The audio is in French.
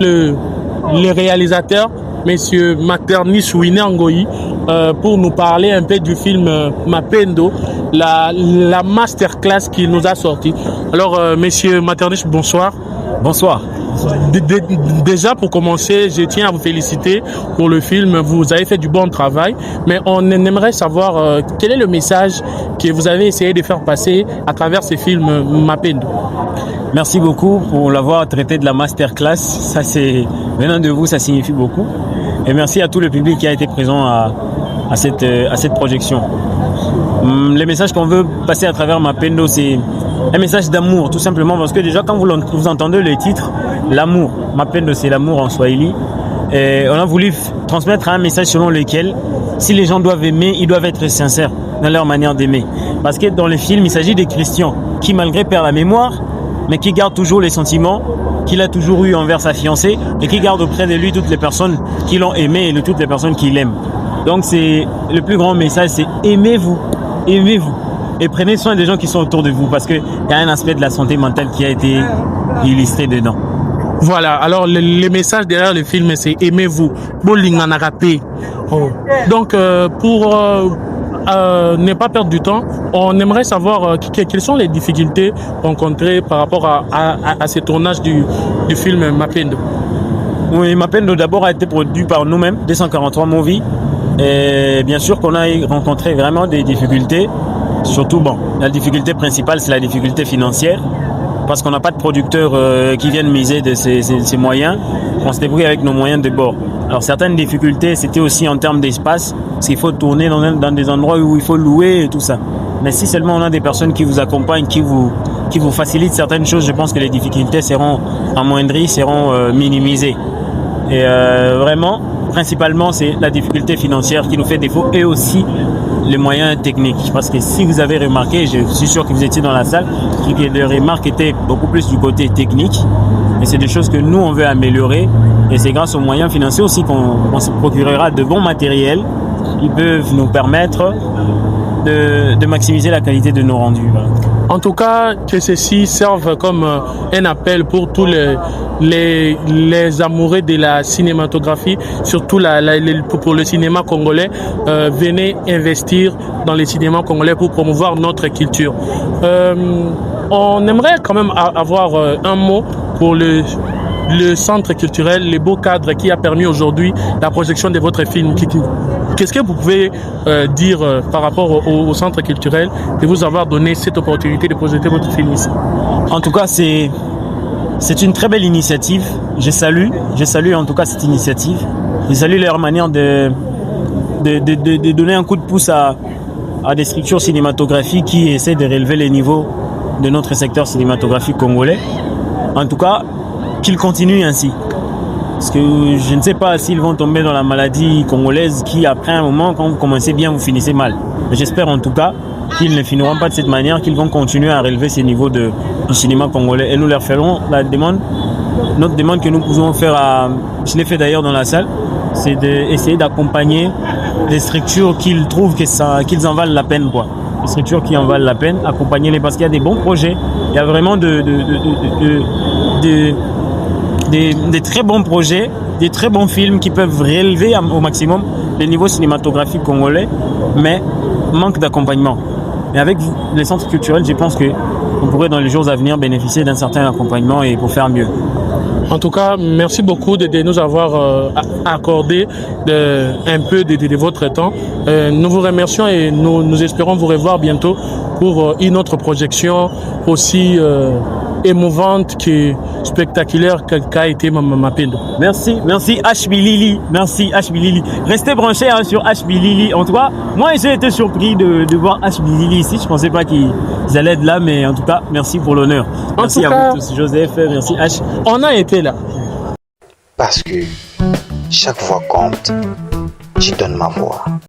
le réalisateur, Monsieur Maternis Winangoyi, pour nous parler un peu du film Mapendo, la masterclass qu'il nous a sorti. Alors, Monsieur Maternis, bonsoir. Bonsoir. Déjà, pour commencer, je tiens à vous féliciter pour le film. Vous avez fait du bon travail, mais on aimerait savoir quel est le message que vous avez essayé de faire passer à travers ce film Mapendo. Merci beaucoup pour l'avoir traité de la masterclass. Ça, c'est venant de vous, ça signifie beaucoup. Et merci à tout le public qui a été présent à cette projection. Le message qu'on veut passer à travers Mapendo, c'est un message d'amour, tout simplement, parce que déjà, quand vous entendez le titre, l'amour, Mapendo, c'est l'amour en Swahili. Et on a voulu transmettre un message selon lequel, si les gens doivent aimer, ils doivent être sincères dans leur manière d'aimer. Parce que dans le film, il s'agit des Christians qui, malgré perdent la mémoire, mais qui garde toujours les sentiments qu'il a toujours eu envers sa fiancée et qui garde auprès de lui toutes les personnes qui l'ont aimé et toutes les personnes qui l'aiment. Donc c'est le plus grand message, c'est aimez-vous, aimez-vous et prenez soin des gens qui sont autour de vous parce qu'il y a un aspect de la santé mentale qui a été illustré dedans. Voilà, alors le message derrière le film, c'est aimez-vous. Donc pour ne pas perdre du temps, on aimerait savoir quelles sont les difficultés rencontrées par rapport à ce tournage du film Mapendo. Oui, Mapendo d'abord a été produit par nous-mêmes, 243 Movies. Et bien sûr qu'on a rencontré vraiment des difficultés. Surtout, la difficulté principale, c'est la difficulté financière. Parce qu'on n'a pas de producteurs qui viennent miser de ces moyens. On se débrouille avec nos moyens de bord. Alors certaines difficultés, c'était aussi en termes d'espace, parce qu'il faut tourner dans des endroits où il faut louer et tout ça. Mais si seulement on a des personnes qui vous accompagnent, qui vous facilitent certaines choses, je pense que les difficultés seront amoindries, seront minimisées. Et vraiment, principalement, c'est la difficulté financière qui nous fait défaut et aussi les moyens techniques. Parce que si vous avez remarqué, je suis sûr que vous étiez dans la salle, que les remarques étaient beaucoup plus du côté technique. Et c'est des choses que nous, on veut améliorer. Et c'est grâce aux moyens financiers aussi qu'on se procurera de bons matériels qui peuvent nous permettre de maximiser la qualité de nos rendus. Voilà. En tout cas, que ceci serve comme un appel pour tous les amoureux de la cinématographie, surtout pour le cinéma congolais. Venez investir dans le cinéma congolais pour promouvoir notre culture. On aimerait quand même avoir un mot pour le centre culturel, les beaux cadres qui a permis aujourd'hui la projection de votre film. Qu'est-ce que vous pouvez dire par rapport au centre culturel de vous avoir donné cette opportunité de projeter votre film ici? En tout cas, c'est une très belle initiative. Je salue en tout cas cette initiative. Je salue leur manière de donner un coup de pouce à des structures cinématographiques qui essaient de relever les niveaux de notre secteur cinématographique congolais. En tout cas, qu'ils continuent ainsi. Parce que je ne sais pas s'ils vont tomber dans la maladie congolaise qui, après un moment, quand vous commencez bien, vous finissez mal. Mais j'espère en tout cas qu'ils ne finiront pas de cette manière, qu'ils vont continuer à relever ces niveaux du cinéma congolais. Et nous leur ferons la demande. Notre demande que nous pouvons faire, je l'ai fait d'ailleurs dans la salle, c'est d'essayer d'accompagner les structures qu'ils trouvent qu'ils en valent la peine, quoi. Les structures qui en valent la peine, accompagner-les parce qu'il y a des bons projets. Il y a vraiment des très bons projets, des très bons films qui peuvent relever au maximum les niveaux cinématographiques congolais, mais manque d'accompagnement. Et avec les centres culturels, je pense qu'on pourrait dans les jours à venir bénéficier d'un certain accompagnement et pour faire mieux. En tout cas, merci beaucoup de nous avoir accordé un peu de votre temps. Nous vous remercions et nous espérons vous revoir bientôt pour une autre projection aussi émouvante que spectaculaire qu'a été Mapendo. Merci HBLili, merci HBLili. Restez branchés sur HBLili. En tout cas, moi j'ai été surpris de voir HBLili ici. Je pensais pas qu'ils allaient être là, mais en tout cas, merci pour l'honneur. Merci à vous tous, Joseph, merci H. On a été là. Parce que chaque voix compte, je donne ma voix.